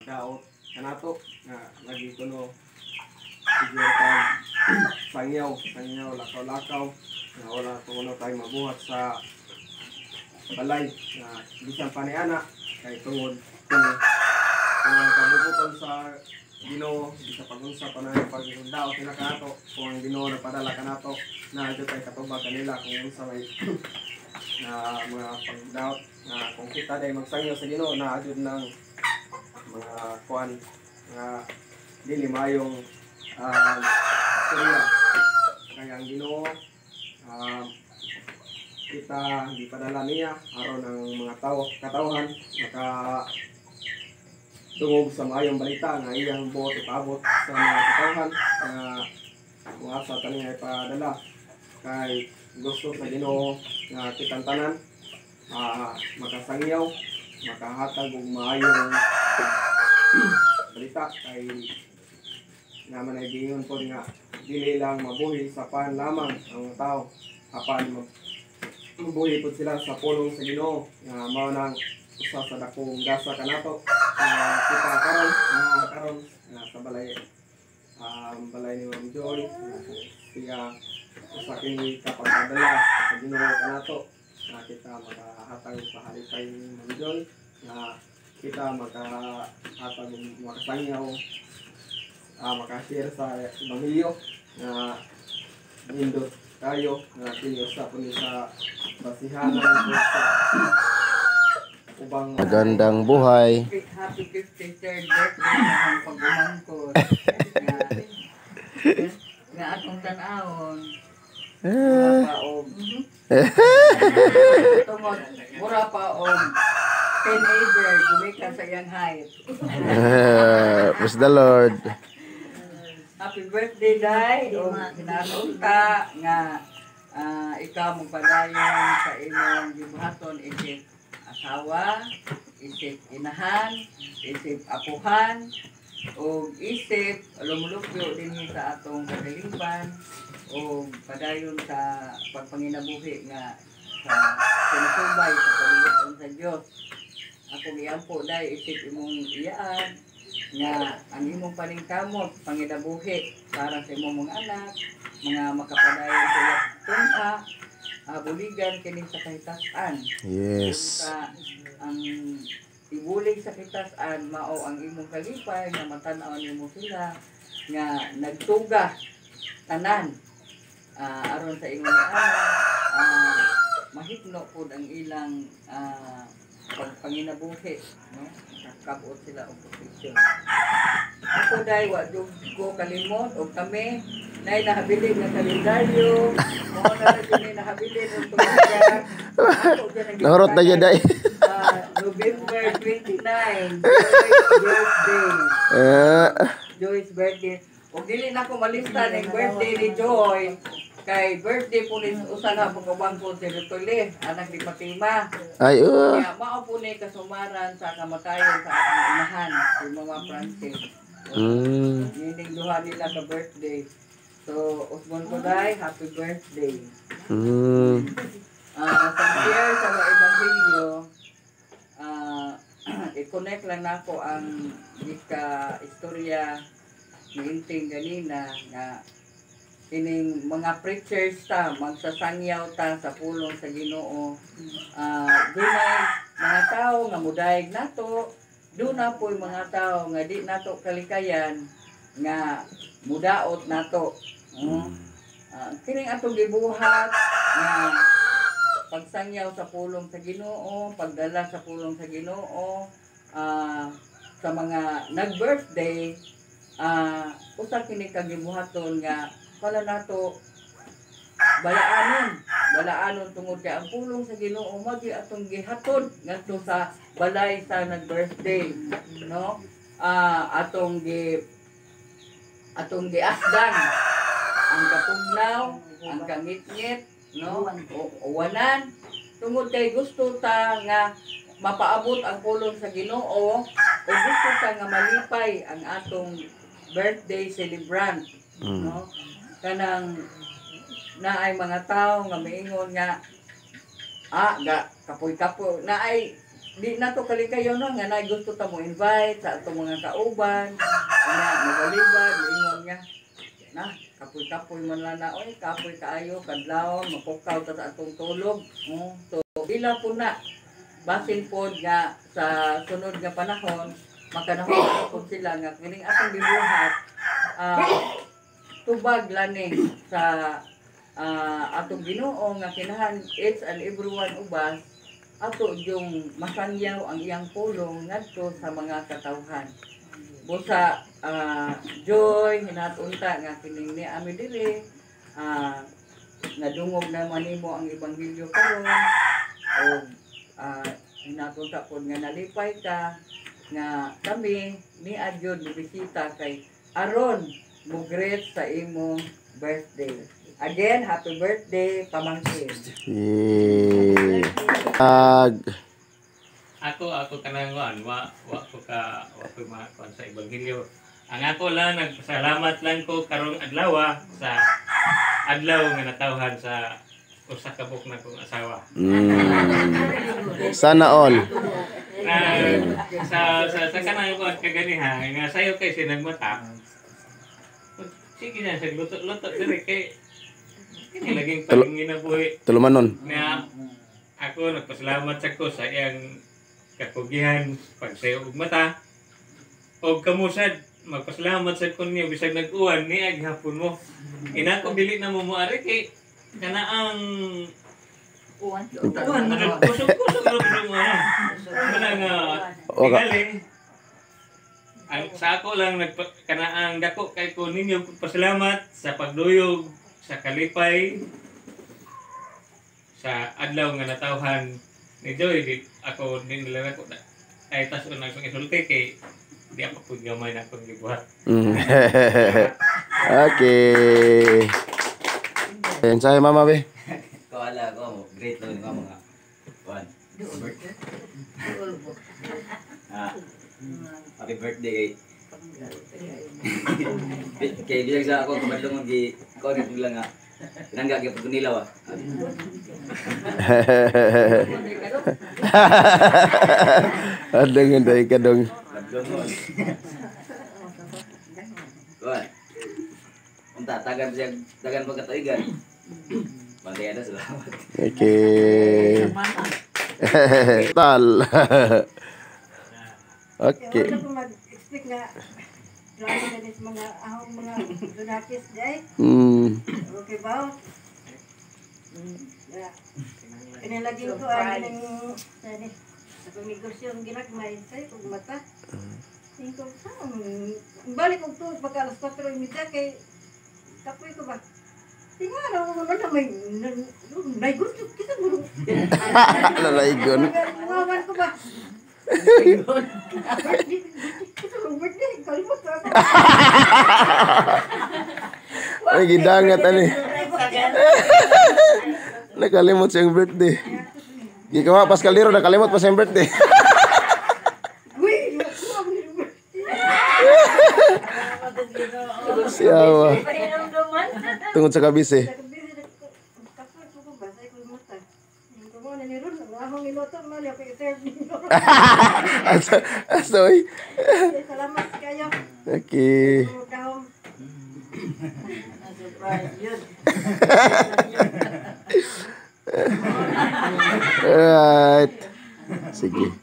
daot kanato nga lagi kuno siguro tag sangyaw lakaw nga wala kuno tayo mabuhat sa balay nga bisan pa ni ana kay tungod kuno ang kabubuton sa Ginoo sa pag-unsa pa na pagdaot nila kanato kung ang Ginoo nagpadala kanato na adto tay katubag kanila kung unsa may na mga pagdaot na kung kita day magsangyo sa Ginoo na adto ng mga kuan nga dili mayong storya kaya ang Ginoo kita di padala niya aron ng mga katawhan maka tungog sa maayong balita nga iyang buot ipaabot sa mga katawhan nga mga asa tani nga ipadala kay gusto sa Ginoo nga kitang tanan makasangyaw makahatag og maayong balita kay nga managingon po nga dili lang mabuhi sa pan lamang ang tao apan mabuhi po sila sa pulong sa Ginoo nga mao nang usa sa dakong gasa kanato kita karon sa balay balay ni Ma'am Joy siya usa kini kapagdala sa Ginoo kanato na kita makahatag sa halipay ni Ma'am Joy na kita makahatag makasangyaw makashare sa Ebanghelyo na nindot tayo na kiniusa po ni sa basihanan sa ubang magandang buhay. Happy 53rd birthday na ang pag-umangkot. Nga atong tanawon. Mura pa og tungod, mura pa og teenager, gumika sa iyang height. Praise the Lord. Happy birthday, Day. O hinanunta nga ikaw magpadayon sa inyong gibuhaton isip asawa, isip inahan, isip apuhan, o isip lumulupyo din sa atong kagaliban, o padayon sa pagpanginabuhi nga sa sinusubay sa palibuton sa Diyos. Ako giyampo dahil isip imong iyaan nga ang imong paningkamot, panginabuhi para sa imong mga anak, mga makapadayon sila tungha, buligan kini sa kahitasan. Yes. Ang ibulig sa kahitasan mao ang imong kalipay nga matan-aw nimo sila nga nagtuga tanan aron sa imong anak mahitno pud ang ilang panginabuhi, no? Nakabot sila og posisyon. Ako dai wa jud ko kalimot og kami nay nahabilin nga kalendaryo. Mo na rin nahabilin og tumaga. Nahurot na yun dai. November 29, Joy's birthday. Joy's birthday. Og dili na ko malista ning birthday ni Joy. Kay birthday po ni usa na pagkabang po si Rutole, anak ni Fatima. Ay, Kaya mao po ni kasumaran sa kamatayon sa aking inahan, si Mama Francis. Yining duha nila ka birthday. So, usbon ko dai, happy birthday. Sa share sa mga Ebanghelyo, i-connect lang nako ang istorya ni Inting ganina nga kining mga preachers ta magsasangyaw ta sa pulong sa Ginoo. Dunay mga tao nga mudayeg nato, duna po mga tao nga di nato kalikayan nga mudaot nato. Kining atong gibuhat nga pagsangyaw sa pulong sa Ginoo, pagdala sa pulong sa Ginoo sa mga nag-birthday, usa kini kagibuhaton nga kala nato balaanon tungod kay ang pulong sa Ginoo magi atong gihatod ngadto sa balay sa nag-birthday, no? Atong giasdan ang katugnaw, ang kangit-ngit, no? Uwanan tungod kay gusto ta nga mapaabot ang pulong sa Ginoo o gusto ta nga malipay ang atong birthday celebrant, no? Kanang naay mga tao nga miingon nga ga kapoy-kapoy naay di na to kalikayon no, nga na gusto ta mo invite sa atong mga kauban, nga magalibad, ingon niya. Na, kapoy-kapoy man lang na, oy, kapoy kaayo, kadlawon, mapukaw ta sa atong tulog. So, ila po na, basin po nga sa sunod nga panahon, makanahon po sila nga kining atong gibuhat, tubag lani sa atong Ginoo nga kinahan each and everyone ubas ato yung masangyaw ang iyang pulong ngadto sa mga katawhan. Busa joy hinatunta nga kining ni ami diri nadungog na manimo ang ebanghelyo karon o hinatunta pod nga nalipay ka nga kami ni adyon bisita kay aron mo greet sa imong birthday. Again, happy birthday, pamangkin. Yay. Ako kananguan wa ko makuan sa ebanghelyo. Ang ako lang nagpasalamat lang ko karong adlaw sa adlaw nga natawhan sa usa ka buk na kong asawa. Sana all. Sa kanang kuan kaganiha nga sayo kay sinagmata. Sige na sa luto diri kay kini laging paginginabuhi. Tulumanon. Na ako nagpasalamat sa ko sa iyang kapugihan pagsayo og mata og kamusad magpasalamat sa kun niya bisag nag-uwan ni ag hapon mo ina ko dili na mo moari kay kanaang uwan kusog mo kana nga galing ang sa ako lang kanaang dako kay ko ninyo pasalamat sa pagduyog sa kalipay sa adlaw nga natawhan ni Joy ako nila ko ay tas unang isulti kay di ako pud gamay na akong gibuhat. Okay. Ensayo mama be. Ko ala ko mo great lang ko mga kuan. Happy birthday kay bilang sa ako kumadlong gi connect nila nga nangga gyud pud nila wa. Adeng nday kadong. Kuan. Unta tagan pagkatuigan. Bantay ada salamat. Okay. Tal. Okay. Wala ko mag-expect nga lalo na din sa mga ahong mga donakis day. Okay ba? Kinalagin ko ang ng sa negosyo ang ginagmay sa'yo kung mata. Tingin ko, saan? Balik ko to, baka alas 4 yung midya kay kapoy ko ba? Tingnan ako naman na may gusto kita mo. Lalaygon. Ngawan ko ba? Kita mo birthday, kalimot ko ako. Ay, gidangat ani. Nakalimot siyang birthday. Gikawa pas kaliro nakalimot pa siyang birthday. Uy, Siyawa. Tungod sa kabise. Asoy. Salamat kayo. Okay. Surprise yun. Alright. Sige.